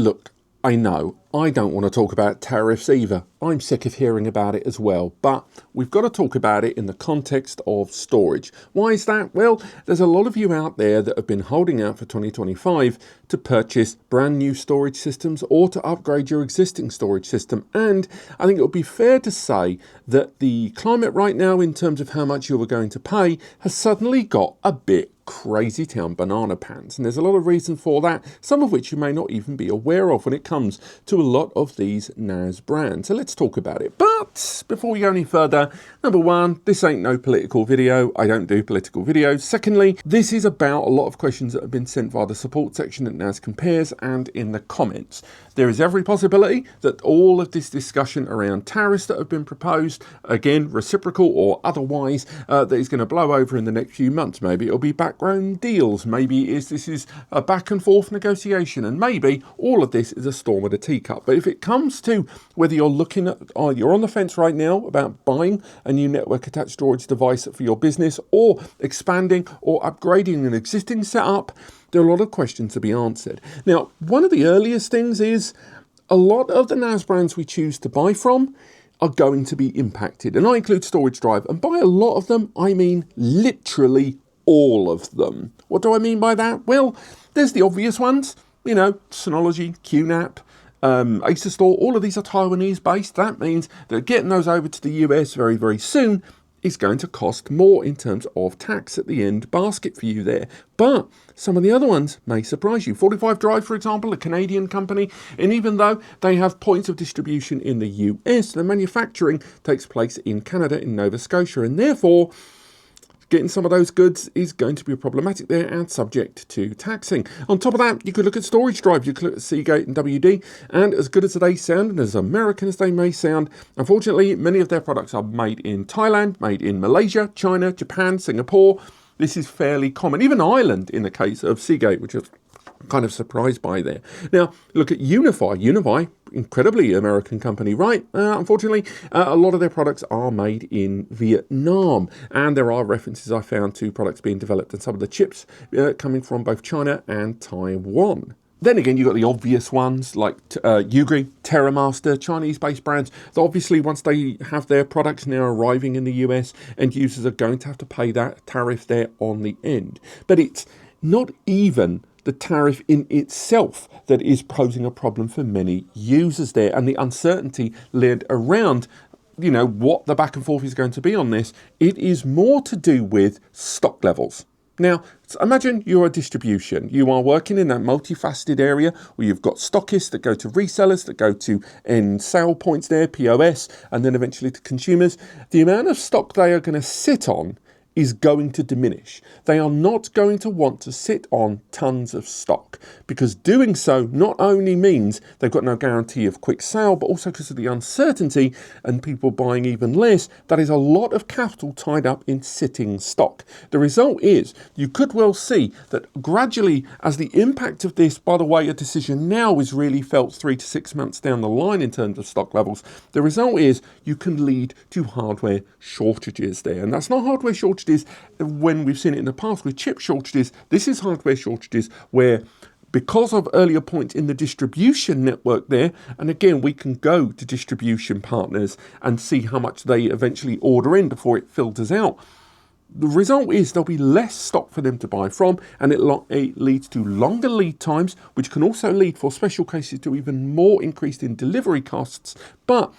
Look, I know, I don't want to talk about tariffs either. I'm sick of hearing about it as well, but we've got to talk about it in the context of storage. Why is that? Well, there's a lot of you out there that have been holding out for 2025 to purchase brand new storage systems or to upgrade your existing storage system. And I think it would be fair to say that the climate right now in terms of how much you are going to pay has suddenly got a bit crazy town banana pants, and there's a lot of reason for that, some of which you may not even be aware of when it comes to a lot of these NAS brands. So let's talk about it. But before we go any further, number one, this ain't no political video. I don't do political videos. Secondly, this is about a lot of questions that have been sent via the support section at NAS Compares and in the comments. There is every possibility that all of this discussion around tariffs that have been proposed, again, reciprocal or otherwise, that is going to blow over in the next few months. Maybe it'll be background deals. Maybe this is a back and forth negotiation. And maybe all of this is a storm of the teacup. But if it comes to whether you're looking at, you're on the fence right now about buying a new network attached storage device for your business or expanding or upgrading an existing setup, there are a lot of questions to be answered. Now, one of the earliest things is a lot of the NAS brands we choose to buy from are going to be impacted. And I include storage drive. And by a lot of them, I mean literally all of them. What do I mean by that? Well, there's the obvious ones, you know, Synology, QNAP, Acer Store, all of these are Taiwanese based. That means that getting those over to the US very, very soon is going to cost more in terms of tax at the end basket for you there. But some of the other ones may surprise you. 45 Drive, for example, a Canadian company, and even though they have points of distribution in the US, the manufacturing takes place in Canada, in Nova Scotia, and therefore getting some of those goods is going to be problematic there and subject to taxing. On top of that, you could look at storage drive. You could look at Seagate and WD, and as good as they sound and as American as they may sound, unfortunately, many of their products are made in Thailand, made in Malaysia, China, Japan, Singapore. This is fairly common. Even Ireland in the case of Seagate, which is kind of surprised by there. Now, look at UniFi. UniFi, incredibly American company, right? Unfortunately, a lot of their products are made in Vietnam, and there are references I found to products being developed and some of the chips coming from both China and Taiwan. Then again, you've got the obvious ones like Ugree, TerraMaster, Chinese-based brands. So obviously, once they have their products now arriving in the US, end users are going to have to pay that tariff there on the end. But it's not even the tariff in itself that is posing a problem for many users there, and the uncertainty led around, you know, what the back and forth is going to be on this. It is more to do with stock levels. Now, imagine you're a distribution. You are working in that multifaceted area where you've got stockists that go to resellers, that go to end sale points there, POS, and then eventually to consumers. The amount of stock they are going to sit on is going to diminish. They are not going to want to sit on tons of stock, because doing so not only means they've got no guarantee of quick sale, but also because of the uncertainty and people buying even less, that is a lot of capital tied up in sitting stock. The result is you could well see that gradually, as the impact of this, by the way, a decision now is really felt 3 to 6 months down the line in terms of stock levels, the result is you can lead to hardware shortages there. And that's not hardware shortages when we've seen it in the past with chip shortages. This is hardware shortages where, because of earlier points in the distribution network there, and again, we can go to distribution partners and see how much they eventually order in before it filters out. The result is there'll be less stock for them to buy from, and it leads to longer lead times, which can also lead, for special cases, to even more increase in delivery costs. But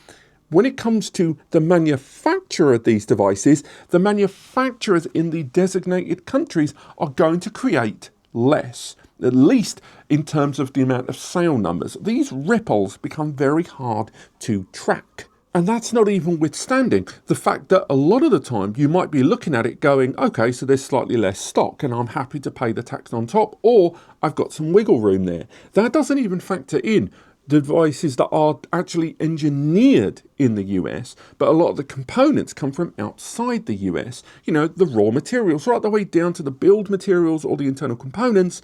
when it comes to the manufacturer of these devices, the manufacturers in the designated countries are going to create less, at least in terms of the amount of sale numbers. These ripples become very hard to track. And that's not even withstanding the fact that a lot of the time you might be looking at it going, okay, so there's slightly less stock and I'm happy to pay the tax on top, or I've got some wiggle room there. That doesn't even factor in devices that are actually engineered in the US, but a lot of the components come from outside the US. You know, the raw materials, right the way down to the build materials or the internal components.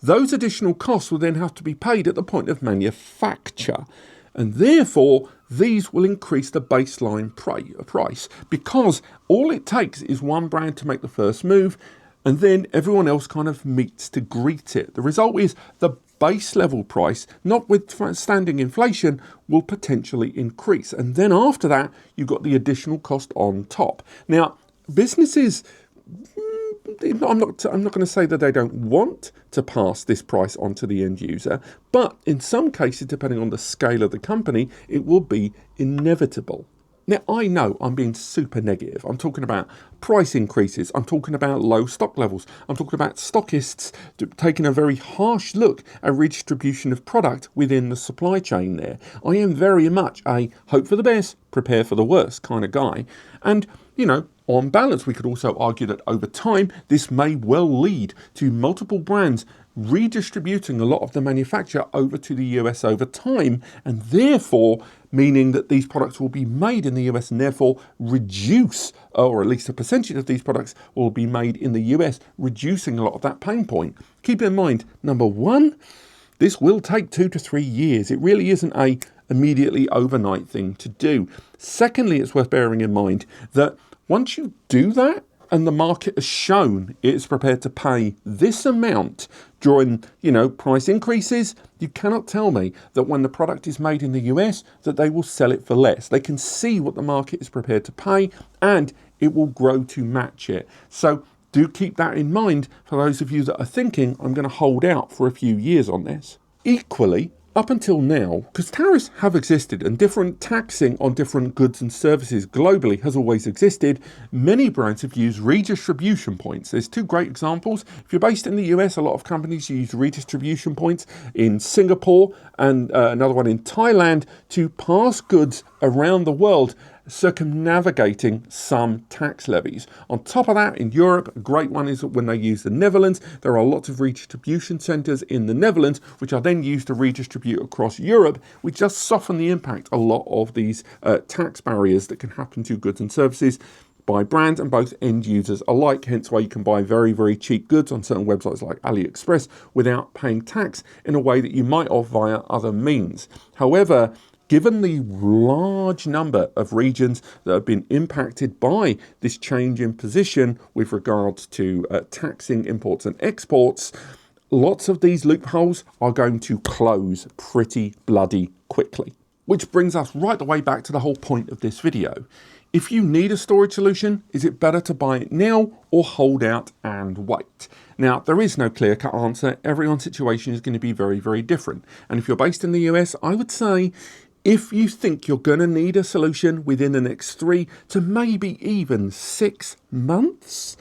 Those additional costs will then have to be paid at the point of manufacture. And therefore, these will increase the baseline price, because all it takes is one brand to make the first move, and then everyone else kind of meets to greet it. The result is the base level price, notwithstanding inflation, will potentially increase. And then after that, you've got the additional cost on top. Now, businesses, I'm not going to say that they don't want to pass this price on to the end user, but in some cases, depending on the scale of the company, it will be inevitable. Now, I know I'm being super negative. I'm talking about price increases. I'm talking about low stock levels. I'm talking about stockists taking a very harsh look at redistribution of product within the supply chain there. I am very much a hope for the best, prepare for the worst kind of guy. And, you know, on balance, we could also argue that over time, this may well lead to multiple brands redistributing a lot of the manufacture over to the US over time, and therefore meaning that these products will be made in the US and therefore reduce, or at least a percentage of these products will be made in the US, reducing a lot of that pain point. Keep in mind, number one, this will take 2 to 3 years. It really isn't a immediately overnight thing to do. Secondly, it's worth bearing in mind that once you do that, and the market has shown it's prepared to pay this amount during, price increases, you cannot tell me that when the product is made in the US that they will sell it for less. They can see what the market is prepared to pay and it will grow to match it. So do keep that in mind for those of you that are thinking, I'm going to hold out for a few years on this. Equally, up until now, because tariffs have existed and different taxing on different goods and services globally has always existed, many brands have used redistribution points. There's 2 great examples. If you're based in the US, a lot of companies use redistribution points in Singapore and another one in Thailand to pass goods around the world, circumnavigating some tax levies. On top of that, in Europe, a great one is when they use the Netherlands. There are lots of redistribution centres in the Netherlands, which are then used to redistribute across Europe, which just soften the impact a lot of these tax barriers that can happen to goods and services by brands and both end users alike, hence why you can buy very, very cheap goods on certain websites like AliExpress without paying tax in a way that you might have via other means. However, given the large number of regions that have been impacted by this change in position with regards to taxing imports and exports, lots of these loopholes are going to close pretty bloody quickly. Which brings us right the way back to the whole point of this video. If you need a storage solution, is it better to buy it now or hold out and wait? Now, there is no clear-cut answer. Everyone's situation is going to be very, very different. And if you're based in the US, I would say if you think you're going to need a solution within the next 3 to maybe even 6 months,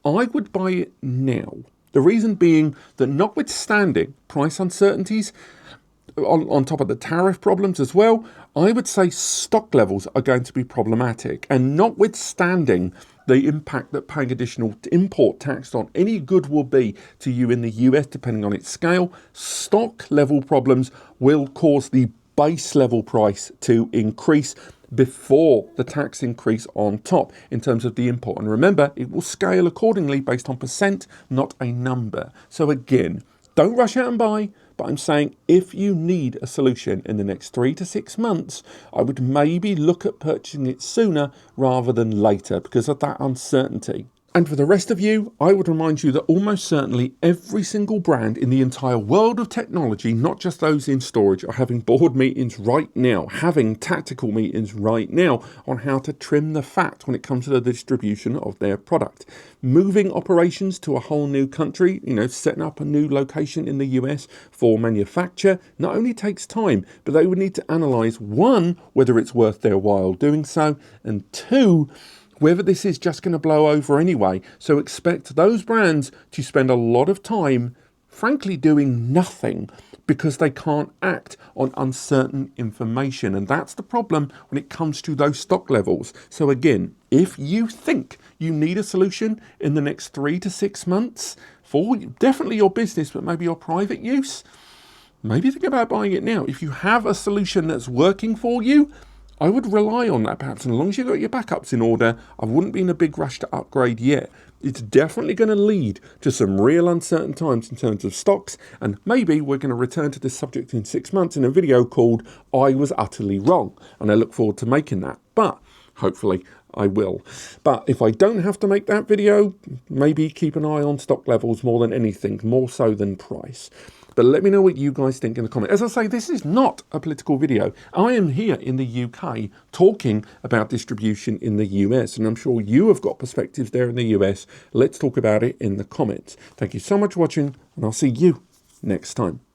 I would buy it now. The reason being that notwithstanding price uncertainties, on top of the tariff problems as well, I would say stock levels are going to be problematic. And notwithstanding the impact that paying additional import tax on any good will be to you in the US, depending on its scale, stock level problems will cause the base level price to increase before the tax increase on top in terms of the import. And remember, it will scale accordingly based on percent, not a number. So again, don't rush out and buy, but I'm saying if you need a solution in the next 3 to 6 months, I would maybe look at purchasing it sooner rather than later because of that uncertainty. And for the rest of you, I would remind you that almost certainly every single brand in the entire world of technology, not just those in storage, are having board meetings right now, having tactical meetings right now on how to trim the fat when it comes to the distribution of their product. Moving operations to a whole new country, setting up a new location in the US for manufacture, not only takes time, but they would need to analyse, 1, whether it's worth their while doing so, and 2, whether this is just going to blow over anyway. So expect those brands to spend a lot of time, frankly, doing nothing because they can't act on uncertain information. And that's the problem when it comes to those stock levels. So again, if you think you need a solution in the next 3 to 6 months for definitely your business, but maybe your private use, maybe think about buying it now. If you have a solution that's working for you, I would rely on that perhaps, and as long as you've got your backups in order, I wouldn't be in a big rush to upgrade yet. It's definitely going to lead to some real uncertain times in terms of stocks, and maybe we're going to return to this subject in 6 months in a video called I Was Utterly Wrong, and I look forward to making that, but hopefully I will. But if I don't have to make that video, maybe keep an eye on stock levels more than anything, more so than price. But let me know what you guys think in the comments. As I say, this is not a political video. I am here in the UK talking about distribution in the US, and I'm sure you have got perspectives there in the US. Let's talk about it in the comments. Thank you so much for watching, and I'll see you next time.